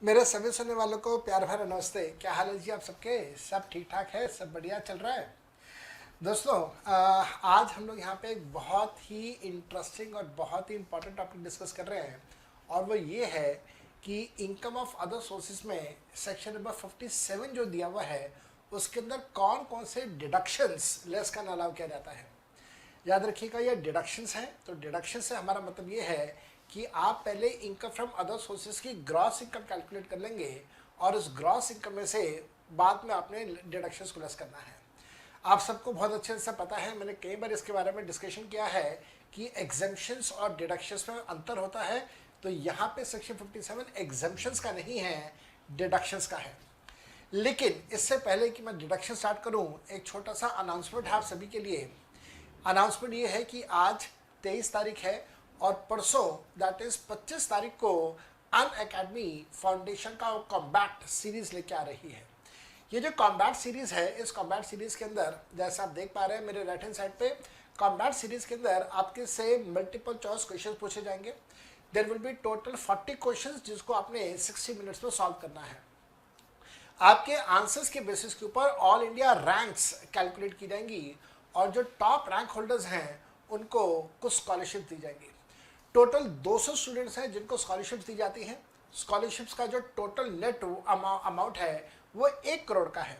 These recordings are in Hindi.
मेरे सभी सुनने वालों को प्यार भरा नमस्ते। क्या हाल है जी आप सबके? सब ठीक ठाक है, सब बढ़िया चल रहा है। दोस्तों, आज हम लोग यहाँ पे एक बहुत ही इंटरेस्टिंग और बहुत ही इम्पोर्टेंट टॉपिक डिस्कस कर रहे हैं, और वो ये है कि इनकम ऑफ अदर सोर्सेज में सेक्शन नंबर 57 जो दिया हुआ है, उसके अंदर कौन कौन से डिडक्शंस लेस का अलाउ किया जाता है। याद रखिएगा, ये डिडक्शंस हैं। तो डिडक्शन से हमारा मतलब ये है कि आप पहले इनकम फ्रॉम अदर सोर्सेज की ग्रॉस इनकम कैलकुलेट कर लेंगे, और उस ग्रॉस इनकम में से बाद में आपने डिडक्शंस को लेस करना है। आप सबको बहुत अच्छे से पता है, मैंने कई बार इसके बारे में डिस्कशन किया है कि एग्जेम्पशंस और डिडक्शंस में अंतर होता है। तो यहाँ पे सेक्शन 57 एग्जेम्पशंस का नहीं है, डिडक्शंस का है। लेकिन इससे पहले कि मैं डिडक्शन स्टार्ट करूँ, एक छोटा सा अनाउंसमेंट है आप सभी के लिए। अनाउंसमेंट ये है कि आज 23 तारीख है, और परसों दैट इज 25 तारीख को अन अकेडमी फाउंडेशन का कॉम्बैट सीरीज लेके आ रही है। ये जो कॉम्बैट सीरीज है, इस कॉम्बैट सीरीज के अंदर जैसा आप देख पा रहे हैं मेरे राइट हैंड साइड पे, कॉम्बैट सीरीज के अंदर आपके से मल्टीपल चॉइस क्वेश्चन पूछे जाएंगे। There will be total 40 questions जिसको आपने 60 मिनट्स में सॉल्व करना है। आपके आंसर्स के बेसिस के ऊपर ऑल इंडिया रैंक्स कैलकुलेट की जाएंगी, और जो टॉप रैंक होल्डर्स हैं उनको कुछ स्कॉलरशिप दी जाएंगी। टोटल 200 स्टूडेंट्स हैं जिनको स्कॉलरशिप्स दी जाती हैं। स्कॉलरशिप्स का जो टोटल नेट अमाउंट है वो 1 करोड़ का है।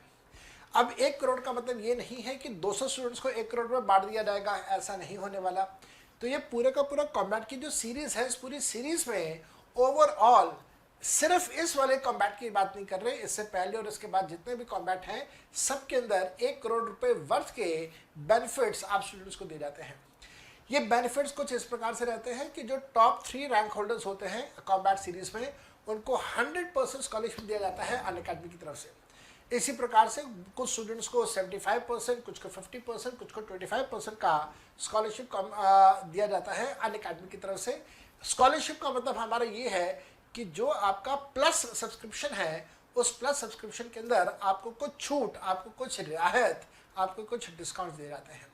अब 1 करोड़ का मतलब ये नहीं है कि 200 स्टूडेंट्स को 1 करोड़ में बांट दिया जाएगा, ऐसा नहीं होने वाला। तो ये पूरे का पूरा कॉम्बैट की जो सीरीज है, इस पूरी सीरीज में ओवरऑल सिर्फ इस वाले कॉम्बैट की बात नहीं कर रहे, इससे पहले और इसके बाद जितने भी कॉम्बैट हैं सबके अंदर 1 करोड़ रुपए वर्थ के बेनिफिट्स आप स्टूडेंट्स को दिए जाते हैं। ये बेनिफिट्स कुछ इस प्रकार से रहते हैं कि जो टॉप 3 रैंक होल्डर्स होते हैं कॉम्बैट सीरीज में, उनको 100% स्कॉलरशिप दिया जाता है अन अकेडमी की तरफ से। इसी प्रकार से कुछ स्टूडेंट्स को 75%, कुछ को 50%, कुछ को 25% का स्कॉलरशिप दिया जाता है अन अकेडमी की तरफ से। स्कॉलरशिप का मतलब हमारा ये है कि जो आपका प्लस सब्सक्रिप्शन है, उस प्लस सब्सक्रिप्शन के अंदर आपको कुछ छूट, आपको कुछ रियायत, आपको कुछ डिस्काउंट दिए जाते हैं।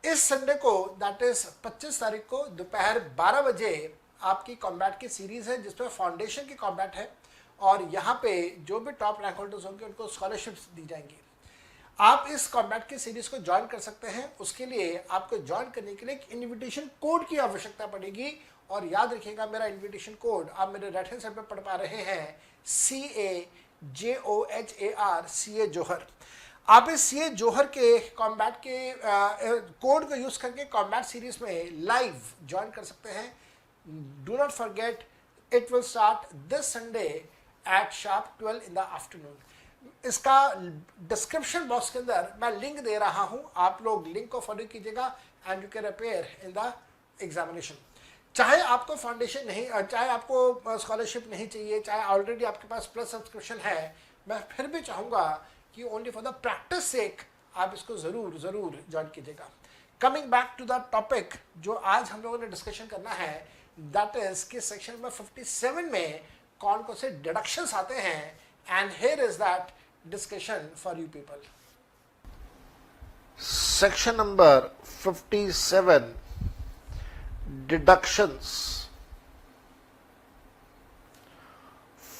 इस संडे को दैट इज 25 तारीख को दोपहर 12 बजे आपकी कॉम्बैट की सीरीज है जिसमें फाउंडेशन की कॉम्बैट है, और यहाँ पे जो भी टॉप रैंक होल्डर्स होंगे उनको स्कॉलरशिप्स दी जाएंगी। आप इस कॉम्बैट की सीरीज को ज्वाइन कर सकते हैं। उसके लिए आपको ज्वाइन करने के लिए एक इन्विटेशन कोड की आवश्यकता पड़ेगी, और याद रखिएगा मेरा इन्विटेशन कोड आप मेरे राइट हैंड साइड पे पढ़ पा रहे हैं, CAJOHAR, CA जोहर। आप इस CA जोहर के कॉम्बैट के कोड को यूज करके कॉम्बैट सीरीज में लाइव ज्वाइन कर सकते हैं। Do not forget, it will start this Sunday at sharp 12 in the afternoon. इसका डिस्क्रिप्शन बॉक्स के अंदर मैं लिंक दे रहा हूं, आप लोग लिंक को फॉलो कीजिएगा and you can appear in the examination. चाहे आपको फाउंडेशन नहीं, चाहे आपको स्कॉलरशिप नहीं चाहिए, चाहे ऑलरेडी आपके पास प्लस सब्सक्रिप्शन है, मैं फिर भी चाहूँगा कि only for the practice sake आप इसको ज़रूर ज़रूर ज्वाइन कीजिएगा। Coming back to the topic जो आज हम लोगों ने डिस्कशन करना है, दैट इज कि सेक्शन नंबर 57 में कौन कौन से डिडक्शंस आते हैं, and here is that discussion for you people. Section number 57, deductions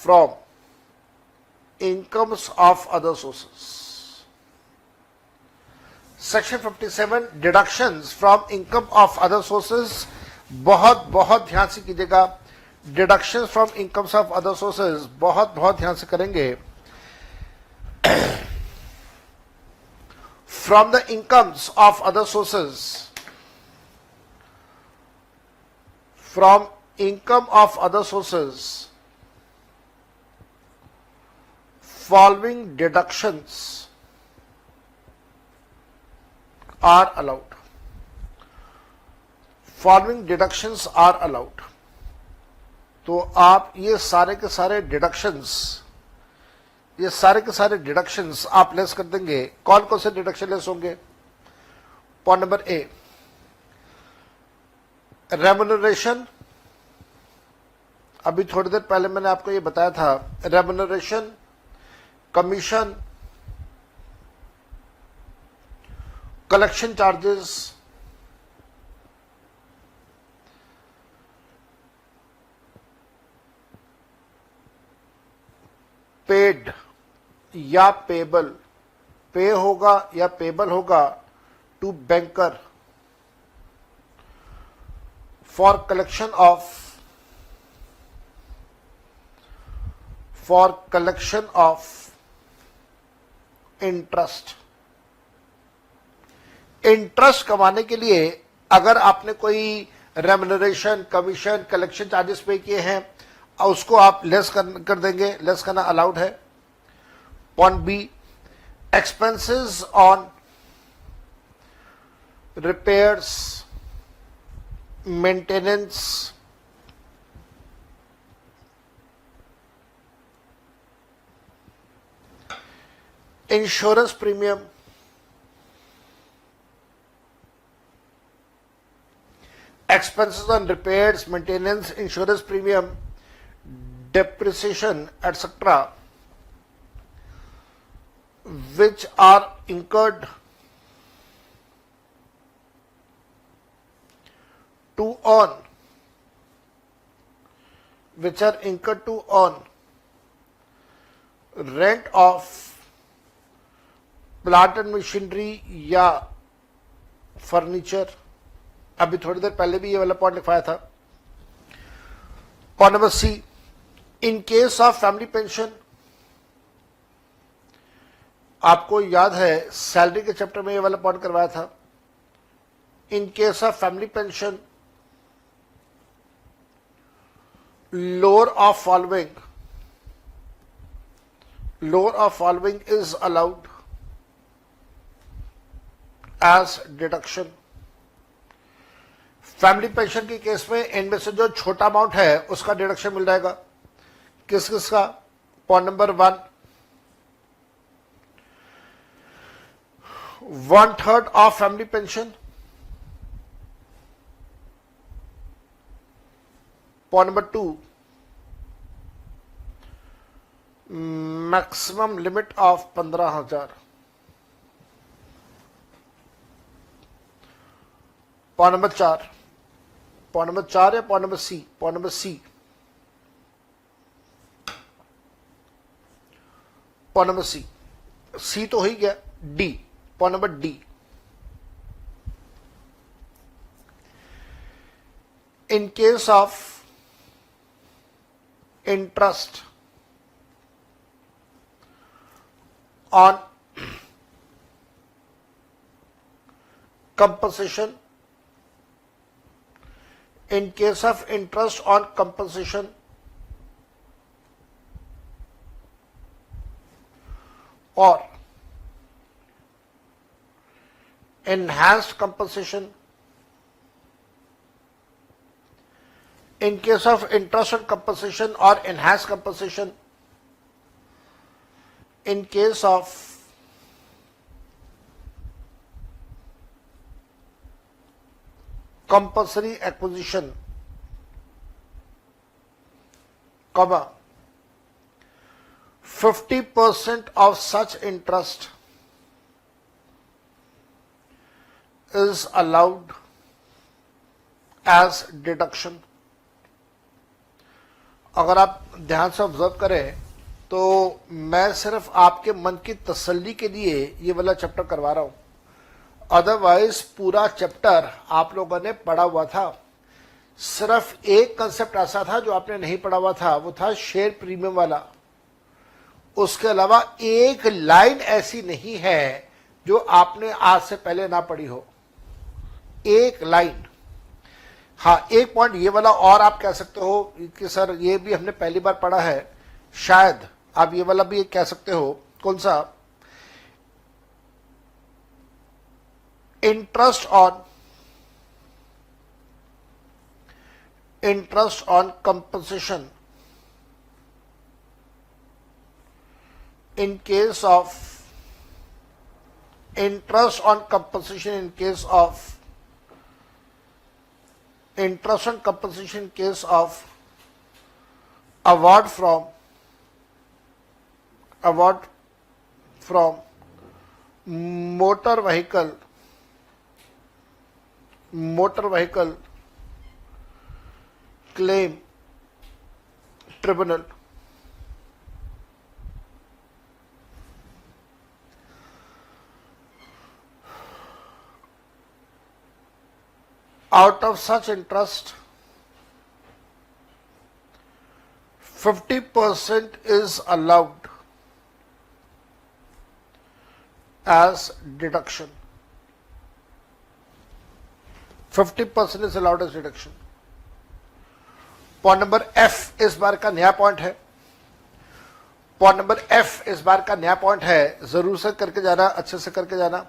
from incomes of other sources. Section 57, deductions from income of other sources. बहुत बहुत ध्यान से कीजिएगा। Deductions from incomes of other sources बहुत बहुत ध्यान से करेंगे। From the incomes of other sources, from income of other sources, following deductions are allowed. Following deductions are allowed. तो आप ये सारे के सारे डिडक्शंस आप लेस कर देंगे। कौन कौन से डिडक्शन लेस होंगे? Point number A, remuneration. अभी थोड़ी देर पहले मैंने आपको ये बताया था, remuneration, commission, collection charges, paid या पेबल, पे होगा या पेबल होगा to banker for collection of interest. Interest कमाने के लिए अगर आपने कोई रेम्युनरेशन, कमीशन, कलेक्शन चार्जेस पे किए हैं, उसको आप लेस कर देंगे, लेस करना अलाउड है। Point B, expenses on repairs, maintenance, insurance premium, expenses on repairs, maintenance, insurance premium, depreciation, etc., which are incurred to earn, rent of plant and machinery या फर्नीचर। अभी थोड़ी देर पहले भी ये वाला पॉइंट लिखवाया था। Point number C, in case of family pension, आपको याद है सैलरी के चैप्टर में ये वाला पॉइंट करवाया था। In case of family pension, lower of following is allowed as deduction. Family pension के केस में इनमें से जो छोटा अमाउंट है उसका डिडक्शन मिल जाएगा। किस किस का? Point number 1, 1/3 of family pension. Point number 2, maximum limit of 15,000। Point number 4 या point number C? Point number C. Point number C तो हो ही गया। D, point number D, in case of interest on compensation, in case of interest on compensation, or enhanced compensation, in case of interest on compensation or enhanced compensation, in case of compulsory acquisition, 50% of such interest is allowed as deduction। अगर आप ध्यान से ऑब्जर्व करें तो मैं सिर्फ आपके मन की तसल्ली के लिए ये वाला चैप्टर करवा रहा हूं, अदरवाइज पूरा चैप्टर आप लोगों ने पढ़ा हुआ था। सिर्फ एक कंसेप्ट ऐसा था जो आपने नहीं पढ़ा हुआ था, वो था शेयर प्रीमियम वाला। उसके अलावा एक लाइन ऐसी नहीं है जो आपने आज से पहले ना पढ़ी हो, एक लाइन। हाँ, एक पॉइंट ये वाला और आप कह सकते हो कि सर ये भी हमने पहली बार पढ़ा है, शायद आप ये वाला भी कह सकते हो। कौन सा? interest on compensation in case of interest on compensation in case of award from motor vehicle claim tribunal। out of such interest 50% is allowed as deduction. 50% is allowed as deduction. Point number F इस बार का नया पॉइंट है. पॉइंट नंबर एफ इस बार का नया पॉइंट है, जरूर से करके जाना, अच्छे से करके जाना.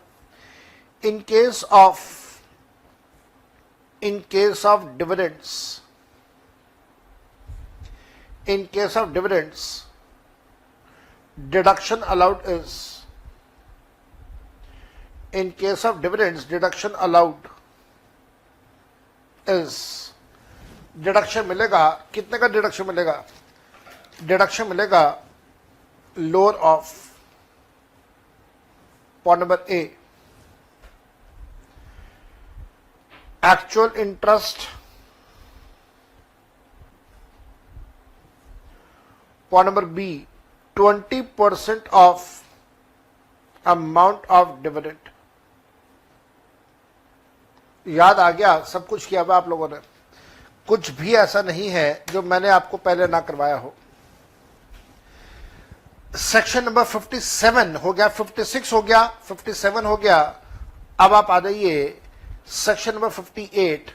इन case of dividends, in case of dividends, deduction allowed is, in case of dividends, deduction allowed is, deduction मिलेगा. कितने का डिडक्शन मिलेगा? डिडक्शन मिलेगा lower of point number A, actual interest. Point number B, 20% of amount of dividend. याद आ गया? सब कुछ किया हुआ आप लोगों ने. कुछ भी ऐसा नहीं है जो मैंने आपको पहले ना करवाया हो. सेक्शन नंबर 57 हो गया, 56 हो गया, 57 हो गया. अब आप आ जाइए सेक्शन नंबर 58.